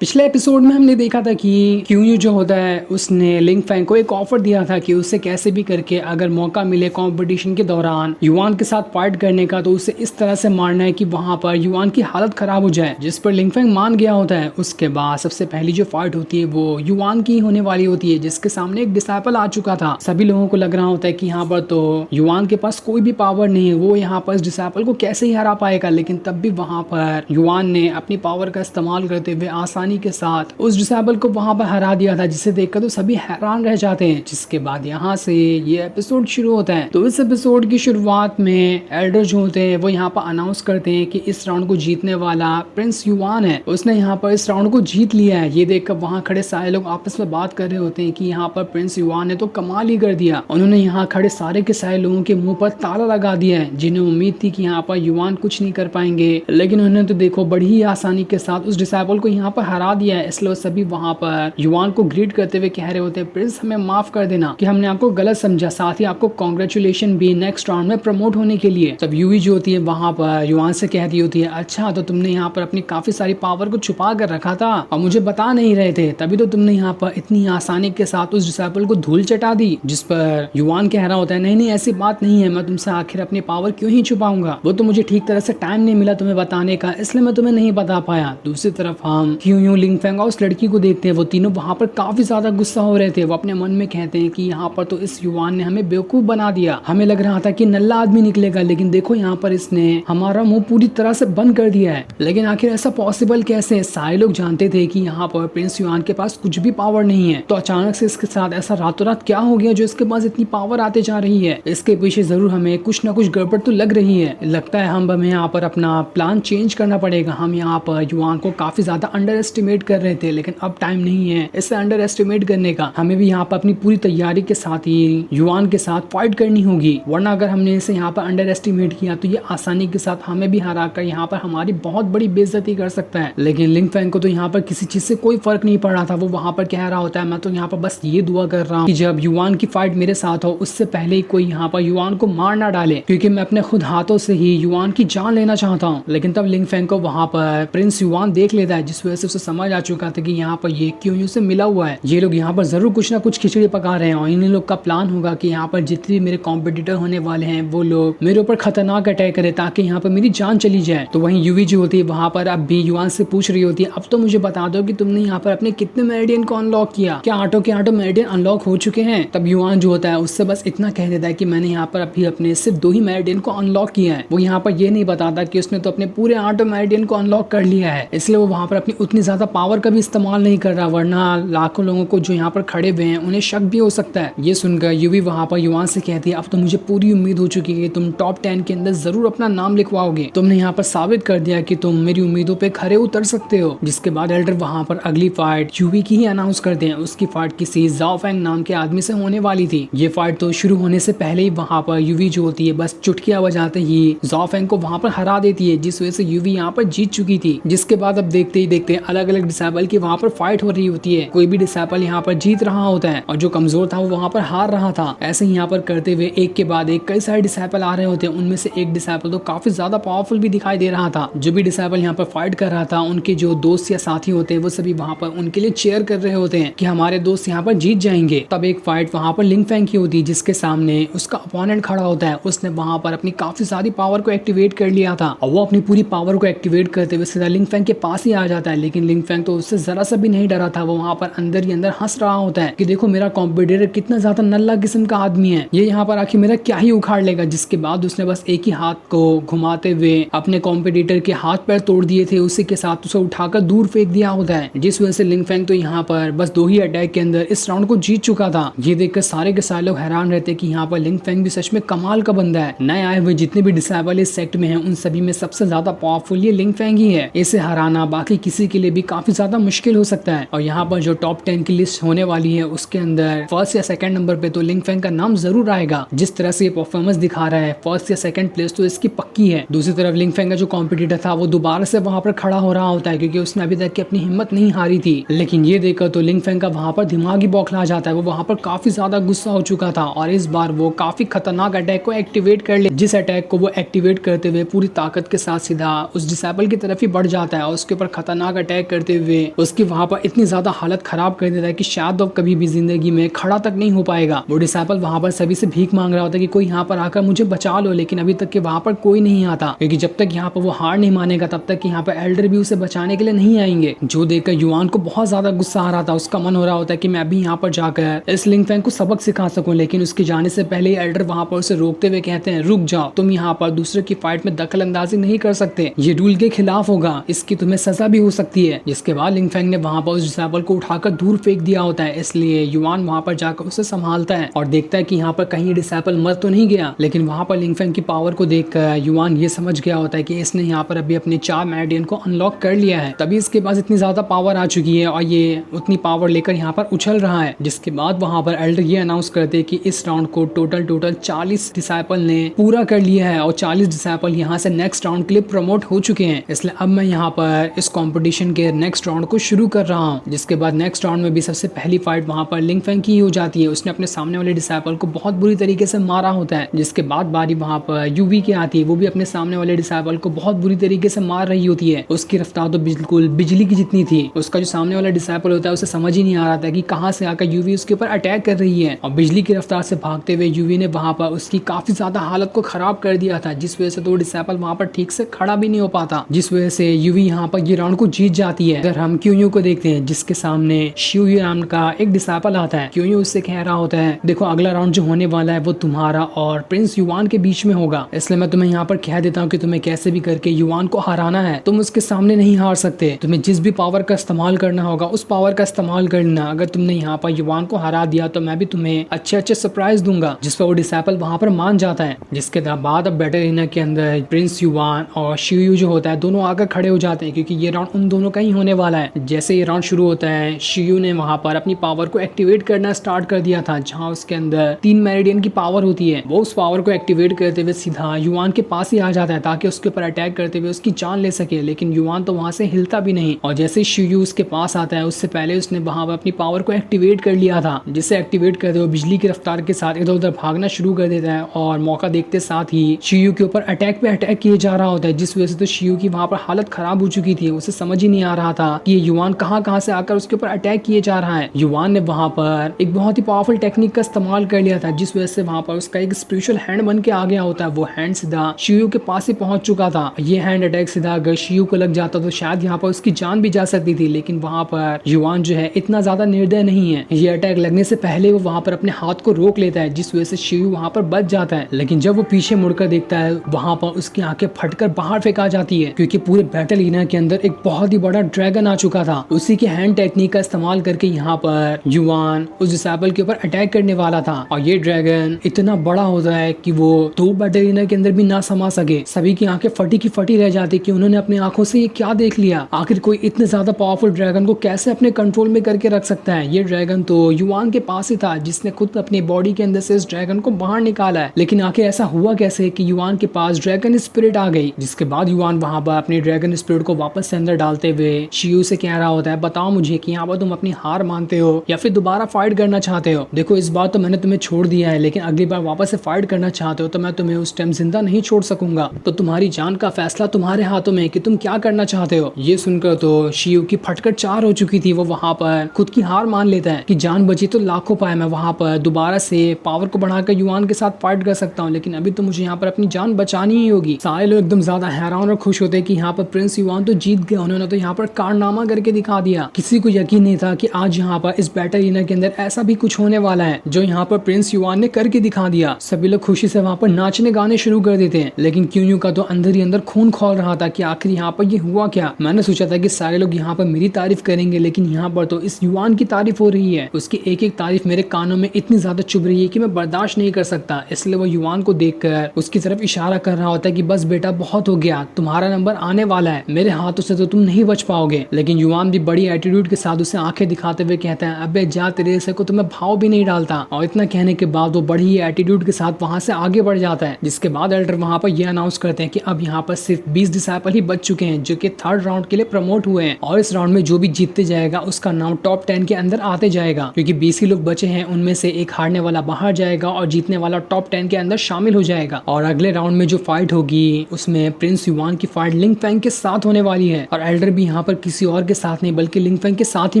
पिछले एपिसोड में हमने देखा था कि क्यूयू जो होता है उसने लिंग फैंग को एक ऑफर दिया था कि उसे कैसे भी करके अगर मौका मिले कंपटीशन के दौरान युआन के साथ फाइट करने का तो उसे इस तरह से मारना है कि वहां पर युआन की हालत खराब हो जाए, जिस पर लिंग फैंग मान गया होता है। उसके बाद सबसे पहली जो फाइट होती है वो युआन की होने वाली होती है, जिसके सामने एक डिसाइपल आ चुका था। सभी लोगों को लग रहा होता है कि यहाँ पर तो युआन के पास कोई भी पावर नहीं है, वो यहाँ पर इस डिसाइपल को कैसे ही हरा पाएगा। लेकिन तब भी वहां पर युआन ने अपनी पावर का इस्तेमाल करते हुए आसानी के साथ उस डिसेबल को वहां पर हरा दिया था, जिसे देखकर तो सभी हैरान रह जाते हैं। जिसके बाद यहाँ से ये एपिसोड शुरू होता है। तो इस एपिसोड की शुरुआत में एल्डर जो होते हैं वो यहाँ पर अनाउंस करते हैं कि इस राउंड को जीतने वाला प्रिंस युआन है, उसने यहाँ पर इस राउंड को जीत लिया है। ये देखकर वहाँ खड़े सारे लोग आपस में बात कर रहे होते हैं कि यहाँ पर प्रिंस युआन ने तो कमाल ही कर दिया। उन्होंने यहाँ खड़े सारे के सारे लोगों के मुंह पर ताला लगा दिया है, जिन्हें उम्मीद थी कि यहाँ पर युआन कुछ नहीं कर पाएंगे, लेकिन उन्होंने तो देखो बड़ी ही आसानी के साथ उस डिसेबल को यहाँ पर हरा दिया है। इसलिए सभी वहां पर युआन को ग्रीट करते हुए कह रहे होते हैं, प्रिंस हमें माफ कर देना कि हमने आपको गलत समझा, साथ ही आपको कांग्रेचुलेशन भी नेक्स्ट राउंड में प्रमोट होने के लिए। तब यूवी जो होती है वहां पर युआन से कहती होती है, अच्छा तो तुमने यहाँ पर अपनी काफी सारी पावर को छुपा कर रखा था और मुझे बता नहीं रहे थे, तभी तो तुमने यहाँ पर इतनी आसानी के साथ उस डिसेबल को धूल चटा दी। जिस पर युआन कह रहा होता है, नहीं नहीं ऐसी बात नहीं है, मैं तुमसे आखिर अपनी पावर क्यों ही छुपाऊंगा, वो तो मुझे ठीक तरह से टाइम नहीं मिला तुम्हें बताने का, इसलिए मैं तुम्हें नहीं बता पाया। दूसरी तरफ हम क्यूयू लिंग फैंग उस लड़की को देखते हैं, वो तीनों वहां पर काफी ज्यादा गुस्सा हो रहे थे। वो अपने मन में कहते हैं कि यहाँ पर तो इस युवान ने हमें बेवकूफ बना दिया, हमें लग रहा था कि नल्ला आदमी निकलेगा, लेकिन देखो यहाँ पर इसने हमारा मुंह पूरी तरह से बंद कर दिया है। लेकिन आखिर ऐसा पॉसिबल कैसे? सारे लोग जानते थे कि यहाँ पर प्रिंस युआन के पास कुछ भी पावर नहीं है, तो अचानक से इसके साथ ऐसा रातों रात क्या हो गया जो इसके पास इतनी पावर आते जा रही है? इसके पीछे जरूर हमें कुछ ना कुछ गड़बड़ तो लग रही है। लगता है हमें यहाँ पर अपना प्लान चेंज करना पड़ेगा। हम यहाँ पर युआन को काफी ज्यादा अंडर एस्टिमेट कर रहे थे, लेकिन अब टाइम नहीं है इसे अंडर एस्टिमेट करने का। हमें भी यहाँ पर अपनी पूरी तैयारी के साथ ही युआन के साथ फाइट करनी होगी, वरना अगर हमने इसे यहाँ पर अंडर एस्टिमेट किया तो ये आसानी के साथ हमें भी हरा कर यहाँ पर हमारी बहुत बड़ी बेइज्जती कर सकता है। लेकिन लिंग फैंग को तो यहाँ पर किसी चीज से कोई फर्क नहीं पड़ रहा था। वो वहां पर कह रहा होता है, मैं तो यहाँ पर बस ये दुआ कर रहा हूँ कि जब युआन की फाइट मेरे साथ हो उससे पहले ही कोई यहाँ पर युआन को मार ना डाले, क्योंकि मैं अपने खुद हाथों से ही युआन की जान लेना चाहता हूँ। लेकिन तब लिंग फैंग को वहां पर प्रिंस युआन देख लेता है, जिस वजह से उसे समझ आ चुका था कि यहाँ पर ये क्यूयू से मिला हुआ है, ये लोग यहाँ पर जरूर कुछ ना कुछ खिचड़ी पका रहे हैं और इन लोग का प्लान होगा कि यहाँ पर जितने मेरे कॉम्पिटिटर होने वाले हैं वो लोग मेरे ऊपर खतरनाक अटैक करें ताकि यहाँ पर मेरी जान चली जाए। तो वहीं यूवी जो होती है वहां पर अब भी युआन से पूछ रही होती है, अब तो मुझे बता दो कि तुमने यहाँ पर अपने कितने मेरिडियन को अनलॉक किया, क्या आटो के आटो मेरिडियन अनलॉक हो चुके हैं? तब युआन जो होता है उससे बस इतना कह देता है कि मैंने यहाँ पर अभी अपने सिर्फ 2 ही मेरिडियन को अनलॉक किया है। वो यहाँ पर ये नहीं बताता कि उसने तो अपने पूरे आटो मेरिडियन को अनलॉक कर लिया है, इसलिए वो वहां पर अपनी उतनी ज्यादा पावर का भी इस्तेमाल नहीं कर रहा, वरना लाखों लोगों को जो यहाँ पर खड़े हुए हैं उन्हें शक भी हो सकता है। ये सुनकर यूवी वहां पर युआन से कहती है, अब तो मुझे पूरी उम्मीद हो चुकी है कि तुम टॉप 10 के अंदर जरूर अपना नाम लिखवाओगे, तुमने यहाँ पर साबित कर दिया कि तुम मेरी उम्मीदों पे खरे उतर सकते हो। जिसके बाद एल्डर वहां पर अगली फाइट यूवी की ही अनाउंस करते हैं। उसकी फाइट किसी जाओ फैंग नाम के आदमी से होने वाली थी। ये फाइट तो शुरू होने से पहले ही वहां पर यूवी जो होती है बस चुटकियां बजाते ही जाओ फैंग को वहां पर हरा देती है, जिस वजह से यूवी यहाँ पर जीत चुकी थी। जिसके बाद अब देखते ही देखते अलग अलग डिसेबल की वहां पर फाइट हो रही होती है। कोई भी डिसेबल यहाँ पर जीत रहा होता है और जो कमजोर था वो वहां पर हार रहा था। ऐसे ही यहाँ पर करते हुए एक के बाद एक कई सारे डिसेबल आ रहे होते हैं। उनमें से एक डिसेबल तो काफी ज्यादा पावरफुल भी दिखाई दे रहा था। जो भी डिसेबल यहाँ पर फाइट कर रहा था उनके जो दोस्त या साथी होते हैं वो सभी वहां पर उनके लिए चेयर कर रहे होते हैं कि हमारे दोस्त यहाँ पर जीत जाएंगे। तब एक फाइट वहां पर लिंग फैंग की होती है, जिसके सामने उसका अपोनेंट खड़ा होता है। उसने वहां पर अपनी काफी सारी पावर को एक्टिवेट कर लिया था और वो अपनी पूरी पावर को एक्टिवेट करते हुए सीधा लिंग फैंग के पास ही आ जाता है। लेकिन लिंग फैंग तो उससे जरा सा भी नहीं डरा था। वो वहां पर अंदर ही अंदर हंस रहा होता है कि देखो मेरा कॉम्पिटिटर कितना ज्यादा नल्ला किस्म का आदमी है, ये यहाँ पर आखिर मेरा क्या ही उखाड़ लेगा। जिसके बाद उसने बस एक ही हाथ को घुमाते हुए अपने कॉम्पिटिटर के हाथ पैर तोड़ दिए थे, उसी के साथ उसे उठाकर दूर फेंक दिया होता है। जिस वजह से लिंग फैंग तो यहाँ पर बस 2 ही अटैक के अंदर इस राउंड को जीत चुका था। ये देखकर सारे के सारे लोग हैरान रहते कि यहाँ पर लिंग फैंग भी सच में कमाल का बंदा है। नए आए हुए जितने भी डिसेबल इस सेक्ट में हैं उन सभी में सबसे ज्यादा पावरफुल ये लिंग फैंग ही है। इसे हराना बाकी किसी के लिए भी काफी ज्यादा मुश्किल हो सकता है। और यहाँ पर जो टॉप 10 की लिस्ट होने वाली है उसके अंदर फर्स्ट या सेकंड नंबर पे तो लिंग फैंग का नाम जरूर आएगा। जिस तरह से ये परफॉर्मेंस दिखा रहा है फर्स्ट या सेकंड प्लेस तो इसकी पक्की है। दूसरी तरफ लिंग फैंग का जो कॉम्पिटिटर था वो दोबारा से वहां पर खड़ा हो रहा होता है, क्योंकि उसने अभी तक की अपनी हिम्मत नहीं हारी थी। लेकिन ये देखकर तो लिंग फैंग का वहां पर दिमाग ही बौखला जाता है। वो वहां पर काफी ज्यादा गुस्सा हो चुका था और इस बार वो काफी खतरनाक अटैक को एक्टिवेट कर ले। जिस अटैक को वो एक्टिवेट करते हुए पूरी ताकत के साथ सीधा उस डिसेबल की तरफ ही बढ़ जाता है और उसके ऊपर खतरनाक अटैक अटैक करते हुए उसकी वहां पर इतनी ज्यादा हालत खराब कर देता है कि शायद अब कभी भी जिंदगी में खड़ा तक नहीं हो पाएगा। वो डिसाइपल वहां पर सभी से भीख मांग रहा होता है कि कोई यहाँ पर आकर मुझे बचा लो, लेकिन अभी तक के वहां पर कोई नहीं आता, क्योंकि जब तक यहाँ पर वो हार नहीं मानेगा तब तक यहाँ पर एल्डर भी उसे बचाने के लिए नहीं आएंगे। जो देखकर युआन को बहुत ज्यादा गुस्सा आ रहा था। उसका मन हो रहा होता है कि मैं अभी यहाँ पर जाकर इस लिंग फैंग को सबक सिखा सकूं, लेकिन उसके जाने से पहले एल्डर वहां पर उसे रोकते हुए कहते हैं रुक जाओ, तुम यहाँ पर दूसरे की फाइट में दखल अंदाजी नहीं कर सकते, ये रूल के खिलाफ होगा, इसकी तुम्हें सजा भी हो सकती है। जिसके बाद लिंग फैंग ने वहां पर उस डिसाइपल को उठाकर दूर फेंक दिया होता है। इसलिए युआन वहां पर जाकर उसे संभालता है और देखता है कि यहाँ पर कहीं डिसाइपल मर तो नहीं गया। लेकिन वहां पर लिंग फैंग की पावर को देखकर युआन ये समझ गया होता है कि इसने यहाँ पर अभी अपने 4 मेरिडियन को अनलॉक कर लिया है, तभी इसके पास इतनी ज्यादा पावर आ चुकी है और ये उतनी पावर लेकर यहाँ पर उछल रहा है। जिसके बाद वहां पर एल्डर ये अनाउंस करते कि इस राउंड को टोटल 40 डिसाइपल ने पूरा कर लिया है और 40 डिसाइपल यहाँ से नेक्स्ट राउंड के लिए प्रमोट हो चुके हैं। इसलिए अब मैं यहाँ पर इस कंपटीशन के नेक्स्ट राउंड को शुरू कर रहा हूँ। जिसके बाद नेक्स्ट राउंड में भी सबसे पहली फाइट वहां पर लिंग फैंग की हो जाती है। उसने अपने सामने वाले डिसाइपल को बहुत बुरी तरीके से मारा होता है। जिसके बाद बारी वहां पर यूवी की आती है। वो भी अपने सामने वाले डिसाइपल को बहुत बुरी तरीके से मार रही होती है। उसकी रफ्तार तो बिल्कुल बिजली की जितनी थी। उसका जो सामने वाला डिसाइपल होता है उसे समझ ही नहीं आ रहा था कि कहां से आकर यूवी उसके ऊपर अटैक कर रही है, और बिजली की रफ्तार से भागते हुए यूवी ने वहां पर उसकी काफी ज्यादा हालत को खराब कर दिया था, जिस वजह से तो डिसाइपल वहां पर ठीक से खड़ा भी नहीं हो पाता, जिस वजह से यूवी यहाँ पर ये राउंड को जीत जाती है। अगर हम क्यूयू को देखते हैं जिसके सामने शिवयू नाम का एक डिसाइपल आता है, क्यूयू उससे कह रहा होता है देखो अगला राउंड जो होने वाला है वो तुम्हारा और प्रिंस युआन के बीच में होगा, इसलिए मैं तुम्हें यहाँ पर कह देता हूँ कि तुम्हें कैसे भी करके युआन को हराना है। तुम उसके सामने नहीं हार सकते, तुम्हें जिस भी पावर का इस्तेमाल करना होगा उस पावर का इस्तेमाल करना। अगर तुमने यहाँ पर युआन को हरा दिया तो मैं भी तुम्हें अच्छे सरप्राइज दूंगा। जिस पर वो डिसाइपल वहां पर मान जाता है। जिसके बाद अब बैटल एरिना के अंदर प्रिंस युआन और शिवयू जो होता है दोनों आकर खड़े हो जाते हैं, क्योंकि ये राउंड उन दोनों का ही होने वाला है। जैसे ये राउंड शुरू होता है शिवयू ने वहां पर अपनी पावर को एक्टिवेट करना स्टार्ट कर दिया था, जहां उसके अंदर 3 मेरिडियन की पावर होती है। वो उस पावर को एक्टिवेट करते हुए सीधा युआन के पास ही आ जाता है ताकि उसके ऊपर अटैक करते हुए उसकी जान ले सके, लेकिन युआन तो वहां से हिलता भी नहीं। और जैसे शिवयू उसके पास आता है उससे पहले उसने वहां पर अपनी पावर को एक्टिवेट कर लिया था, जिसे एक्टिवेट करते हुए बिजली की रफ्तार के साथ इधर उधर भागना शुरू कर देता है और मौका देखते साथ ही शिवयू के ऊपर अटैक पे अटैक किए जा रहा होता है, जिस वजह से तो शिवयू की वहां पर हालत खराब हो चुकी थी। उसे समझ ही नहीं आ रहा था कि ये युआन कहां से आकर उसके ऊपर अटैक किए जा रहा है। युआन ने वहां पर एक बहुत ही पावरफुल टेक्निक का इस्तेमाल कर लिया था, जिस वजह से वहां पर उसका एक स्पिरिचुअल हैंड बन के आ गया होता है। वो हैंड सीधा शिवयू के पास ही पहुंच चुका था। ये हैंड अटैक सीधा अगर शिवयू को लग जाता तो शायद यहाँ पर उसकी जान भी जा सकती थी, लेकिन वहां पर युआन जो है इतना ज्यादा निर्दय नहीं है। ये अटैक लगने से पहले वो वहां पर अपने हाथ को रोक लेता है, जिस वजह से शिवयू वहां पर बच जाता है। लेकिन जब वो पीछे मुड़कर देखता है वहां पर उसकी आंखें फटकर बाहर फेंका जाती है, क्योंकि पूरे बैटल एरिना के अंदर एक बहुत ही बड़ा ड्रैगन आ चुका था। उसी के हैंड टेक्निक का इस्तेमाल करके यहाँ पर युआन उस डिसाइपल के ऊपर अटैक करने वाला था, और ये ड्रैगन इतना बड़ा होता है कि वो 2 बैटल एरिना के अंदर भी ना समा सके। सभी की आंखें फटी की फटी रह जाती कि उन्होंने अपनी आंखों से ये क्या देख लिया। आखिर कोई इतने ज्यादा पावरफुल ड्रैगन को कैसे अपने कंट्रोल में करके रख सकता है। ये ड्रैगन तो युआन के पास ही था, जिसने खुद अपनी बॉडी के अंदर से इस ड्रैगन को बाहर निकाला है। लेकिन आखिर ऐसा हुआ कैसे कि युआन के पास ड्रैगन स्पिरिट आ गई। जिसके बाद युआन वहां पर अपने ड्रैगन स्पिरिट को वापस से अंदर डालते हुए शिवयू से कह रहा होता है बताओ मुझे कि यहाँ पर तुम अपनी हार मानते हो या फिर दोबारा फाइट करना चाहते हो। देखो इस बार तो मैंने तुम्हें छोड़ दिया है, लेकिन अगली बार वापस से फाइट करना चाहते हो तो मैं तुम्हें उस टाइम जिंदा नहीं छोड़ सकूंगा। तो तुम्हारी जान का फैसला तुम्हारे हाथों में कि तुम क्या करना चाहते हो। ये सुनकर तो शिवयू की फटकर 4 हो चुकी थी। वो वहां पर खुद की हार मान लेता है कि जान बची तो लाखों पाए, मैं वहां पर दोबारा से पावर को बढ़ाकर युआन के साथ फाइट कर सकता हूँ, लेकिन अभी तो मुझे यहाँ पर अपनी जान बचानी ही होगी। सारे लोग एकदम ज्यादा हैरान और खुश होते हैं कि यहाँ पर प्रिंस युआन तो जीत गया, उन्होंने तो यहाँ पर कारनामा करके दिखा दिया। किसी को यकीन नहीं था कि आज यहाँ पर इस बैटल एरिना के अंदर ऐसा भी कुछ होने वाला है जो यहाँ पर प्रिंस युआन ने करके दिखा दिया। सभी लोग खुशी से वहाँ पर नाचने गाने शुरू कर देते हैं, लेकिन क्यूयू का तो अंदर ही अंदर खून खौल रहा था कि आखिर यहाँ पर ये हुआ क्या। मैंने सोचा था कि सारे लोग यहाँ पर मेरी तारीफ करेंगे, लेकिन यहाँ पर तो इस युआन की तारीफ हो रही है। उसकी एक एक तारीफ मेरे कानों में इतनी ज्यादा चुभ रही है कि मैं बर्दाश्त नहीं कर सकता। इसलिए वो युआन को देखकर उसकी तरफ इशारा कर रहा होता है कि बस बेटा बहुत हो गया, तुम्हारा नंबर आने वाला है, मेरे हाथों से तो तुम नहीं बच पाओगे। लेकिन युआन भी बड़ी एटीट्यूड के साथ उसे आंखें दिखाते हुए कहता है अबे जा, तेरे से को तुम्हें भाव भी नहीं डालता। और इतना कहने के बाद वो बड़ी ही एटीट्यूड के साथ वहां से आगे बढ़ जाता है। जिसके बाद एल्डर वहां पर यह अनाउंस करते हैं कि अब यहाँ पर सिर्फ 20 डिसाइपल ही बच चुके हैं जो कि 3rd राउंड के लिए प्रमोट हुए हैं, और इस राउंड में जो भी जीतते जाएगा उसका नाम टॉप 10 के अंदर आते जाएगा, क्योंकि 20 ही लोग बचे हैं। उनमें से एक हारने वाला बाहर जाएगा और जीतने वाला टॉप 10 के अंदर शामिल हो जाएगा। और अगले राउंड में जो फाइट होगी उसमें प्रिंस युआन की फाइट लिंग फैंग के साथ होने वाली है, और एल्डर भी यहाँ पर किसी और के साथ नहीं बल्कि लिंग फेंग के साथ ही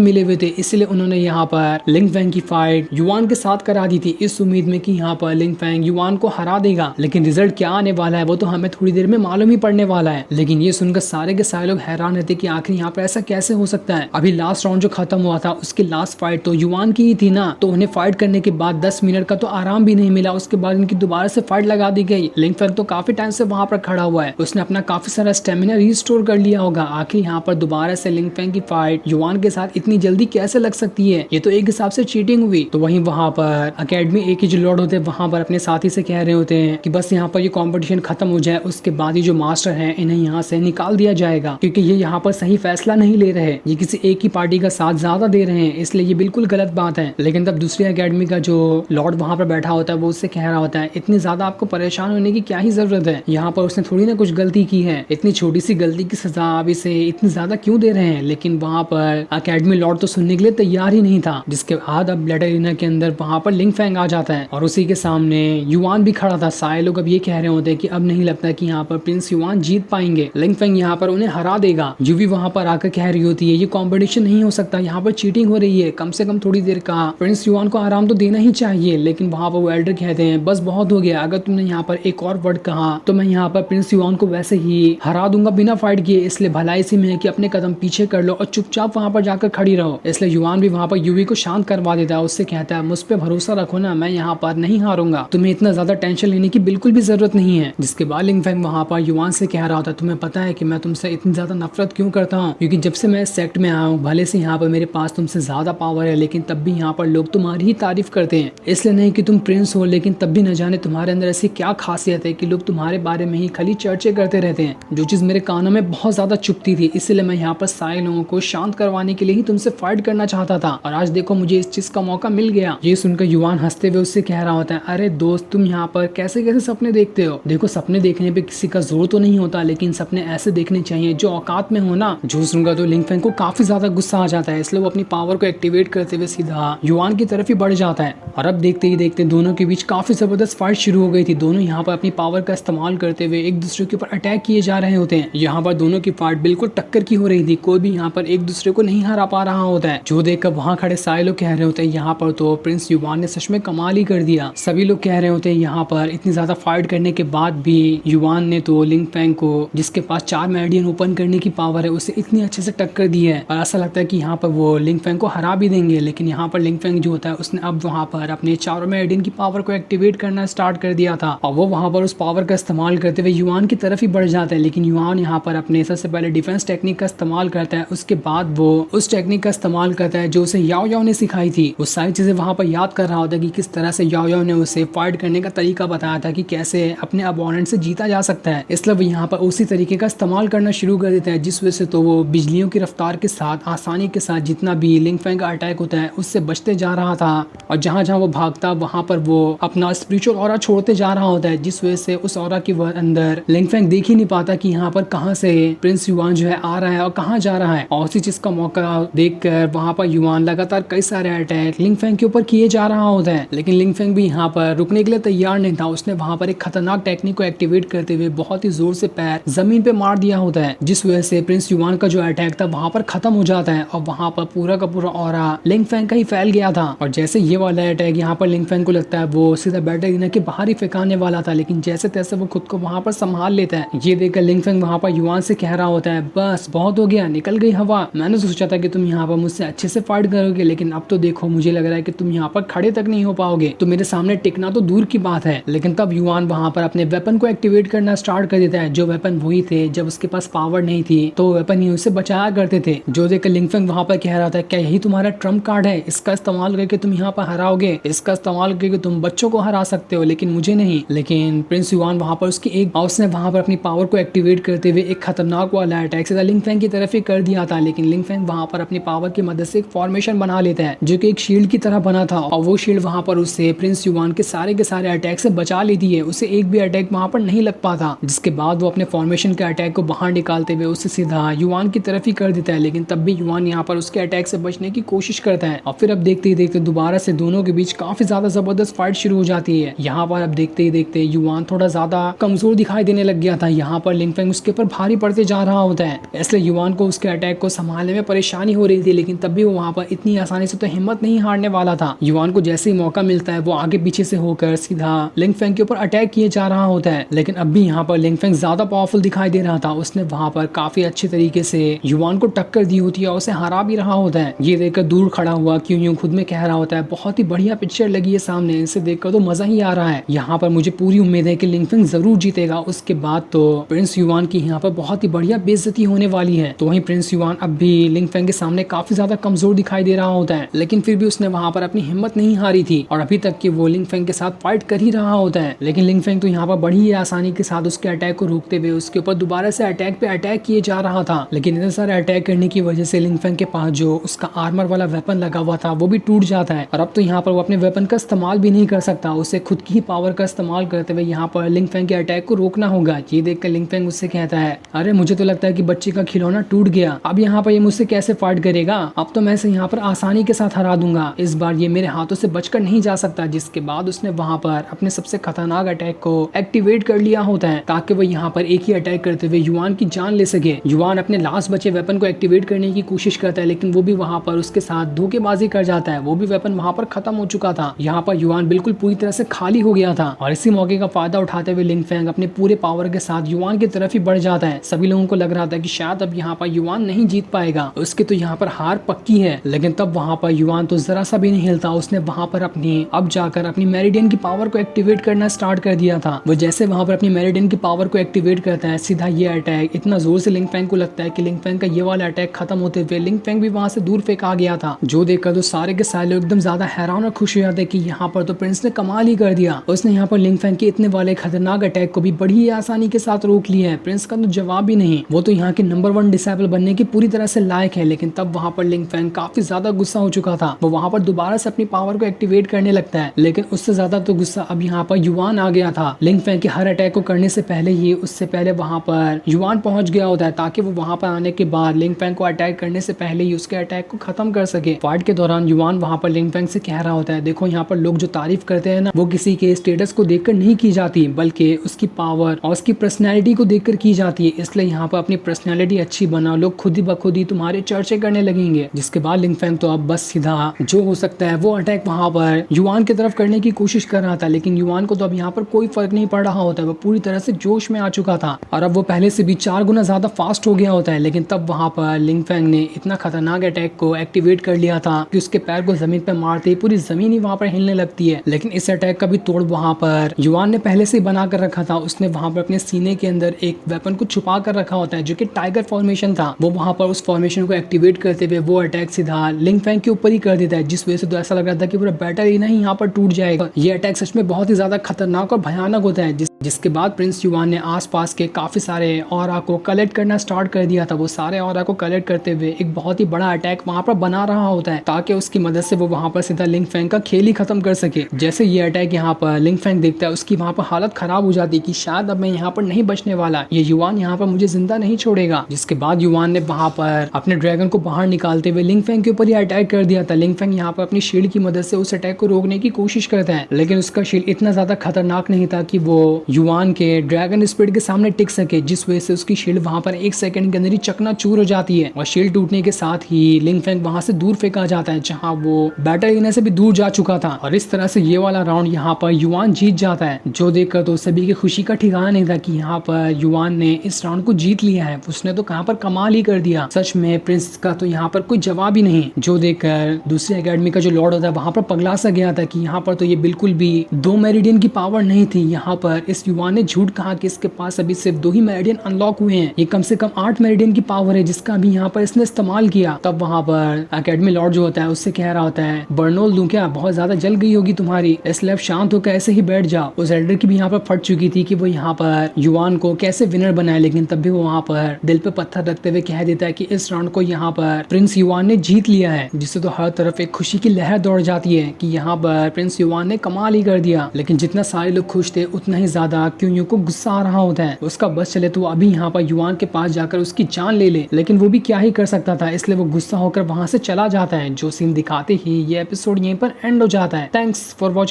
मिले हुए थे, इसलिए उन्होंने यहाँ पर लिंग फेंग की फाइट युआन के साथ करा दी थी, इस उम्मीद में कि यहाँ पर लिंग फेंग युआन को हरा देगा। लेकिन रिजल्ट क्या आने वाला है वो तो हमें थोड़ी देर में मालूम ही पड़ने वाला है। लेकिन ये सुनकर सारे के सारे लोग हैरान रहते कि आखिर यहाँ पर ऐसा कैसे हो सकता है। अभी लास्ट राउंड जो खत्म हुआ था उसकी लास्ट फाइट तो युआन की ही थी ना, तो उन्हें फाइट करने के बाद 10 मिनट का तो आराम भी नहीं मिला, उसके बाद इनकी दोबारा से फाइट लगा दी गई। लिंग फेंग तो काफी टाइम से वहां पर खड़ा हुआ है, उसने अपना काफी सारा स्टेमिना रिस्टोर कर लिया होगा। आखिर यहाँ पर दोबारा से लिंग फेंग की फाइट युआन के साथ इतनी जल्दी कैसे लग सकती है, ये तो एक हिसाब से चीटिंग हुई। तो वहीं वहां पर अकेडमी एक ही जो लॉर्ड होते हैं वहां पर अपने साथी से कह रहे होते हैं कि बस यहाँ पर ये कंपटीशन खत्म हो जाए, उसके बाद ही जो मास्टर है इन्हें यहाँ से निकाल दिया जाएगा, क्योंकि ये यहाँ पर सही फैसला नहीं ले रहे, ये किसी एक ही पार्टी का साथ ज्यादा दे रहे हैं, इसलिए ये बिल्कुल गलत बात है। लेकिन तब दूसरी अकेडमी का जो लॉर्ड वहां पर बैठा होता है वो उससे कह रहा होता है इतनी ज्यादा आपको परेशान होने की क्या ही जरूरत है, यहाँ पर उसने थोड़ी ना कुछ गलती की है, इतनी छोटी सी गलती की सजा आप इसे इतनी ज्यादा क्यों दे रहे हैं। लेकिन वहां पर अकेडमी लॉर्ड तो सुनने के लिए तैयार ही नहीं था, जिसके बाद अब ब्लड एरिना के अंदर वहां पर लिंग फेंग आ जाता है और उसी के सामने युआन भी खड़ा था। सारे लोग अब ये कह रहे होते हैं कि अब नहीं लगता कि यहाँ पर प्रिंस युआन जीत पाएंगे, लिंग फेंग यहाँ पर उन्हें हरा देगा। यूवी वहां पर आकर कह रही होती है ये कॉम्पिटिशन नहीं हो सकता, यहाँ पर चीटिंग हो रही है, कम से कम थोड़ी देर का प्रिंस युआन को आराम तो देना ही चाहिए। लेकिन वहां पर वो एल्डर कहते हैं बस बहुत हो गया, अगर तुमने यहाँ पर एक और वर्ड कहा तो मैं यहाँ पर प्रिंस युआन को वैसे ही हरा दूंगा बिना फाइट किए, इसलिए भलाई सी में है कि अपने कदम पीछे कर लो और चुपचाप वहां पर जाकर खड़ी रहो। इसलिए युआन भी वहां पर यूवी को शांत करवा देता है, उससे कहता है मुझ पे भरोसा रखो ना, मैं यहाँ पर नहीं हारूंगा, तुम्हें इतना ज्यादा टेंशन लेने की बिल्कुल भी जरूरत नहीं है। जिसके बाद लिंग फेंग वहां पर युआन से कह रहा होता है तुम्हें पता है कि मैं तुमसे इतनी ज्यादा नफरत क्यों करता हूँ, क्योंकि जब से मैं इस सेक्ट में आया हूँ भले से यहाँ पर मेरे पास तुमसे ज्यादा पावर है, लेकिन तब भी यहाँ पर लोग तुम्हारी ही तारीफ करते हैं, इसलिए नहीं कि तुम प्रिंस हो, लेकिन तब भी न जाने तुम्हारे अंदर ऐसी क्या खासियत है कि लोग तुम्हारे बारे में ही खाली चर्चे करते रहते हैं, जो चीज मेरे कानों में बहुत ज्यादा चुभती थी। इसलिए मैं यहाँ पर सारे लोगों को शांत करवाने के लिए ही तुमसे फाइट करना चाहता था और आज देखो मुझे इस चीज का मौका मिल गया। ये सुनकर युआन हंसते हुए उससे कह रहा होता है अरे दोस्त तुम यहाँ पर कैसे कैसे सपने देखते हो, देखो सपने देखने पे किसी का जोर तो नहीं होता, लेकिन सपने ऐसे देखने चाहिए जो औकात में हो ना। जो सुनकर तो लिंग फेंग को काफी ज्यादा गुस्सा आ जाता है, इसलिए वो अपनी पावर को एक्टिवेट करते हुए सीधा युआन की तरफ ही बढ़ जाता है। और अब देखते ही देखते दोनों के बीच काफी जबरदस्त फाइट शुरू हो गई थी। दोनों यहाँ पर अपनी पावर का इस्तेमाल करते हुए एक दूसरे के ऊपर अटैक किए जा रहे होते हैं। यहाँ पर दोनों की फाइट बिल्कुल टक्कर की हो रही थी, कोई भी यहाँ पर एक दूसरे को नहीं हरा पा रहा होता है। जो देखकर वहाँ खड़े सारे लोग कह रहे होते हैं यहाँ पर तो प्रिंस युआन ने सच में कमाल ही कर दिया। सभी लोग कह रहे होते हैं यहाँ पर इतनी ज्यादा फाइट करने के बाद भी युआन ने तो लिंग फेंग को, जिसके पास 4 मेरिडियन ओपन करने की पावर है, उसे इतनी अच्छे से टक्कर दी है और ऐसा लगता है कि यहाँ पर वो लिंग फेंग को हरा भी देंगे। लेकिन यहाँ पर लिंग फेंग जो होता है उसने अब वहाँ पर अपने 4 मेरिडियन की पावर को एक्टिवेट करना स्टार्ट कर दिया था और वो वहाँ पर उस पावर का इस्तेमाल करते हुए युआन की तरफ ही बढ़ जाता है। लेकिन युआन यहाँ पर अपने सबसे पहले डिफेंस टेक्निक का इस्तेमाल करता है, उसके बाद वो उस टेक्निक का इस्तेमाल करता है जो उसे याओ याओ ने सिखाई थी। वो सारी चीजें वहाँ पर याद कर रहा होता है कि किस तरह से याओ याओ ने उसे फाइट करने का तरीका बताया था कि कैसे अपने अपोनेंट से जीता जा सकता है। इसलिए वो यहाँ पर उसी तरीके का इस्तेमाल करना शुरू कर देता है, जिस वजह से तो वो बिजलियों की रफ्तार के साथ आसानी के साथ जितना भी लिंग फेंग का अटैक होता है उससे बचते जा रहा था और जहाँ जहाँ वो भागता वहाँ पर वो अपना स्पिरिचुअल ऑरा छोड़ते जा रहा होता है, जिस वजह से उस ऑरा के अंदर लिंग फेंग देख ही नहीं पाता कि यहाँ पर कहाँ से प्रिंस युआन जो है आ रहा है और कहाँ जा रहा है। और उसी चीज का मौका देखकर वहाँ पर युआन लगातार कई सारे अटैक लिंग फेंग के ऊपर किए जा रहा होता है। लेकिन लिंग फेंग भी यहाँ पर रुकने के लिए तैयार नहीं था, उसने वहाँ पर एक खतरनाक टेक्निक को एक्टिवेट करते हुए बहुत ही जोर से पैर जमीन पे मार दिया होता है, जिस वजह से प्रिंस युआन का जो अटैक था वहाँ पर खत्म हो जाता है और वहाँ पर पूरा का पूरा ऑरा लिंग फेंग का ही फैल गया था। और जैसे ये वाला अटैक यहाँ पर लिंग फेंग को लगता है वो सीधा बैटल एरिना के बाहर ही फेंकाने वाला था, लेकिन जैसे तैसे वो खुद को वहाँ पर संभाल लेता है। ये देखकर लिंग फेंग वहाँ पर युआन से कह रहा होता है बस बहुत हो गया, निकल गई हवा, मैंने सोचा था कि तुम यहाँ पर मुझसे अच्छे से फाइट करोगे, लेकिन अब तो देखो मुझे लग रहा है कि तुम यहाँ पर खड़े तक नहीं हो पाओगे, तो मेरे सामने टिकना तो दूर की बात है। लेकिन तब युआन वहाँ पर अपने वेपन को एक्टिवेट करना स्टार्ट कर देता है, जो वेपन वही थे जब उसके पास पावर नहीं थी तो वेपन ही उसे बचाया करते थे। जो देखकर लिंग फेंग वहाँ पर कह रहा था क्या यही तुम्हारा ट्रम्प कार्ड है, इसका इस्तेमाल करके तुम यहाँ पर हराओगे, इसका इस्तेमाल करके तुम बच्चों को हरा सकते हो लेकिन मुझे नहीं। लेकिन प्रिंस युआन वहाँ पर उसकी एक उसने वहाँ पर अपनी पावर को एक्टिवेट करते हुए एक खतरनाक वाला अटैक सीधा लिंग फेंग की तरफ ही कर दिया था। लेकिन लिंग फेंग वहाँ पर अपनी पावर की मदद से एक फॉर्मेशन बना लेता है जो कि एक शील्ड की तरह बना था और वो शील्ड वहाँ पर उससे प्रिंस युआन के सारे अटैक से बचा लेती है, उसे एक भी अटैक वहाँ पर नहीं लग पाता। जिसके बाद वो अपने फॉर्मेशन के अटैक को बाहर निकालते हुए उसे सीधा युआन की तरफ ही कर देता है, लेकिन तब भी युआन यहाँ पर उसके अटैक से बचने की कोशिश करता है। और फिर अब देखते ही देखते दोबारा से दोनों के बीच काफी ज्यादा जबरदस्त फाइट शुरू हो जाती है। यहाँ पर अब देखते ही देखते युआन थोड़ा ज्यादा कमजोर दिखाई देने लग गया था, यहाँ पर लिंग फेंग उसके ऊपर भारी पड़ते जा रहा होता है। इसलिए युवान को उसके अटैक को संभालने में परेशानी हो रही थी, लेकिन तब भी वो वहाँ पर इतनी आसानी से तो हिम्मत नहीं हारने वाला था। युवान को जैसे ही मौका मिलता है वो आगे पीछे से होकर सीधा लिंग फेंग के ऊपर अटैक किए जा रहा होता है, लेकिन अब भी यहाँ पर लिंग फेंग ज्यादा पावरफुल दिखाई दे रहा था। उसने वहाँ पर काफी अच्छे तरीके से युवान को टक्कर दी होती है और उसे हरा भी रहा होता है। ये देखकर दूर खड़ा हुआ क्यों खुद में कह रहा होता है बहुत ही बढ़िया पिक्चर लगी है सामने, इसे देखकर तो मजा ही आ रहा है। यहाँ पर मुझे पूरी उम्मीद है कि लिंग फेंग जरूर जीतेगा। उसके बाद तो प्रिंस युवान की यहाँ पर बहुत ही बढ़िया बेइज्जती होने वाली है। तो वहीं प्रिंस युवान अब भी लिंग फेंग के सामने काफी ज्यादा कमजोर दिखाई दे रहा होता है, लेकिन फिर भी उसने वहाँ पर अपनी हिम्मत नहीं हारी थी और अभी तक कि वो लिंग फेंग के साथ फाइट कर ही रहा होता है। लेकिन लिंग फेंग तो यहाँ पर बड़ी ही आसानी के साथ उसके अटैक को रोकते हुए उसके ऊपर दोबारा से अटैक पे अटैक किए जा रहा था। लेकिन इतने सारे अटैक करने की वजह से लिंग फेंग के पास जो उसका आर्मर वाला वेपन लगा हुआ था वो भी टूट जाता है और अब तो यहाँ पर वो अपने वेपन का इस्तेमाल भी नहीं कर सकता। उसे खुद की ही पावर का इस्तेमाल करते हुए यहाँ पर लिंग फेंग के अटैक को रोकना होगा। ये देखकर लिंग फेंग उससे कहता है अरे मुझे तो लगता है कि बच्चे का खिलौना टूट गया, अब यहाँ पर ये मुझसे कैसे फाइट करेगा, अब तो मैं इसे यहाँ पर आसानी के साथ हरा दूंगा, इस बार ये मेरे हाथों से बचकर नहीं जा सकता। जिसके बाद उसने वहाँ पर अपने सबसे खतरनाक अटैक को एक्टिवेट कर लिया होता है ताकि वो यहाँ पर एक ही अटैक करते हुए युवान की जान ले सके। युवान अपने लास्ट बचे वेपन को एक्टिवेट करने की कोशिश करता है, लेकिन वो भी वहाँ पर उसके साथ धोखेबाजी कर जाता है। वो भी वेपन वहाँ पर खत्म हो चुका था। यहाँ पर युवान बिल्कुल पूरी तरह से खाली हो गया था और इसी मौके का फायदा उठाते हुए लिंग फेंग अपने पूरे पावर के साथ युवान की तरफ ही बढ़ जाता है। सभी लोगों को लग रहा था कि शायद अब यहाँ पर युवान नहीं जीत पाएगा, उसके तो यहाँ पर हार पक्की है। लेकिन तब वहाँ पर युवान तो जरा सा भी नहीं हिलता। उसने वहाँ पर अब जाकर अपनी मेरिडियन की पावर को एक्टिवेट करना स्टार्ट कर दिया था। वो जैसे वहाँ पर अपनी मेरिडियन की पावर को एक्टिवेट करता है, सीधा ये अटैक इतना जोर से लिंग फेंग को लगता है कि लिंग फेंग का ये वाला अटैक खत्म होते हुए लिंग फेंग भी वहाँ से दूर फेंका गया था। जो देखकर तो सारे के सारे लोग एकदम ज्यादा हैरान और खुश हो जाते कि यहाँ पर तो प्रिंस ने कमाल ही कर दिया। उसने यहाँ पर लिंग फेंग के इतने वाले खतरनाक अटैक को भी बड़ी ही आसानी के साथ रोक लिया है। प्रिंस का तो जवाब ही नहीं, वो तो यहाँ के नंबर 1 डिसेबल बनने की पूरी तरह से लायक है। लेकिन तब वहाँ पर लिंग फेंग काफी ज्यादा गुस्सा हो चुका था। वो वहाँ पर दोबारा से अपनी पावर को एक्टिवेट करने लगता है, लेकिन उससे ज्यादा तो गुस्सा अब यहाँ पर युवान आ गया था। लिंग फेंग के हर अटैक को करने से पहले ही उससे पहले वहाँ पर युवान पहुंच गया होता है ताकि वो वहाँ पर आने के बाद लिंग फेंग को अटैक करने से पहले ही उसके अटैक को खत्म कर सके। फाइट के दौरान युवान वहाँ पर लिंग फेंग से कह रहा होता है देखो यहाँ पर लोग जो तारीफ करते हैं ना वो किसी के स्टेटस को देखकर नहीं की जाती, बल्कि उसकी पावर और उसकी पर्सनैलिटी को देखकर की जाती है। इसलिए यहाँ पर अपनी पर्सनैलिटी अच्छी बना, लोग खुद ही बखुद ही तुम्हारे चर्चे करने लगेंगे। जिसके बाद लिंग फेंग तो अब बस सीधा जो हो सकता है वो अटैक वहाँ पर युवान की तरफ करने की कोशिश कर रहा था, लेकिन युवान को तो अब यहाँ पर कोई फर्क नहीं पड़ रहा होता है। वो पूरी तरह से जोश में आ चुका था और अब वो पहले से भी 4 गुना ज्यादा फास्ट हो गया होता है। लेकिन तब वहाँ पर लिंग फेंग ने इतना खतरनाक अटैक को एक्टिवेट कर लिया था कि उसके पैर को जमीन पर मारते ही पूरी जमीन ही वहाँ पर हिलने लगती है। लेकिन इस अटैक का भी तोड़ वहाँ पर युवान ने पहले से बना कर रखा था। उसने वहाँ पर अपने सीने के अंदर एक वेपन को छुपा कर रखा होता है जो कि टाइगर फॉर्मेशन था। वो वहाँ पर उस फॉर्मेशन को एक्टिवेट करते हुए वो अटैक सीधा लिंग फेंग के ऊपर ही कर देता है, जिस वजह से तो ऐसा लग रहा था कि पूरा बैटल ही नहीं यहाँ पर टूट जाएगा। ये अटैक सच में बहुत ही ज्यादा खतरनाक और भयानक होता है। जिसके बाद प्रिंस युवान ने आसपास के काफी सारे ऑरा को कलेक्ट करना स्टार्ट कर दिया था। वो सारे ऑरा को कलेक्ट करते हुए एक बहुत ही बड़ा अटैक वहाँ पर बना रहा होता है ताकि उसकी मदद से वो वहाँ पर सीधा लिंग फेंग का खेल ही खत्म कर सके। जैसे ये अटैक यहाँ पर लिंग फेंग देखता है उसकी वहाँ पर हालत खराब हो जाती है कि शायद अब मैं यहाँ पर नहीं बचने वाला, ये युवान यहाँ पर मुझे जिंदा नहीं छोड़ेगा। जिसके बाद युवान ने वहाँ पर अपने ड्रैगन को बाहर निकालते हुए लिंग फेंग के ऊपर ही अटैक कर दिया था। लिंग फेंग यहाँ पर अपनी शील्ड की मदद से उस अटैक को रोकने की कोशिश करता है, लेकिन उसका शील्ड इतना ज्यादा खतरनाक नहीं था कि वो युवान के ड्रैगन स्पीड के सामने टिक सके, जिस वजह से उसकी शील्ड वहां पर 1 सेकंड के अंदर ही चकनाचूर हो जाती है और शील्ड टूटने के साथ ही लिंग फेंग वहां से दूर फेंका जाता है जहां वो बैटल एरिया से भी दूर जा चुका था। और इस तरह से ये वाला राउंड यहाँ पर युवान जीत जाता है, जो देखकर तो सभी की खुशी का ठिकाना नहीं था कि यहाँ पर युवान ने इस राउंड को जीत लिया है। उसने तो कहाँ पर कमाल ही कर दिया, सच में प्रिंस का तो यहाँ पर कोई जवाब ही नहीं। जो देखकर दूसरी एकेडमी का जो लॉर्ड होता है वहां पर पगला सा गया था कि यहाँ पर तो ये बिल्कुल भी 2 मेरिडियन की पावर नहीं थी। यहाँ पर इस युवान ने झूठ कहा कि इसके पास अभी सिर्फ 2 ही मेरिडियन अनलॉक हुए हैं, ये कम से कम 8 मेरिडियन की पावर है जिसका अभी यहाँ पर इसने इस्तेमाल किया। तब वहाँ पर एकेडमी लॉर्ड जो होता है उससे कह रहा होता है बर्नोल दूं क्या, बहुत ज्यादा जल गई होगी तुम्हारी, इसलिए अब शांत होकर ऐसे ही बैठ जाओ। उस एल्डर की भी यहाँ पर फट चुकी थी कि वो यहाँ पर युवान को कैसे विनर बनाए, लेकिन तब भी वो वहाँ पर दिल पे पत्थर रखते हुए कह देता है कि इस राउंड को यहाँ पर प्रिंस युवान ने जीत लिया है, जिससे तो हर तरफ एक खुशी की लहर दौड़ जाती है कि यहाँ पर प्रिंस युवान ने कमाल ही कर दिया। लेकिन जितना सारे लोग खुश थे उतना ही ज्यादा क्यों को गुस्सा आ रहा होता है। उसका बस चले तो अभी यहाँ पर युवान के पास जाकर उसकी जान ले ले, लेकिन वो भी क्या ही कर सकता था, इसलिए वो गुस्सा होकर वहां से चला जाता है। जो सीन दिखाते ही ये एपिसोड यहीं पर एंड हो जाता है। Thanks for watching.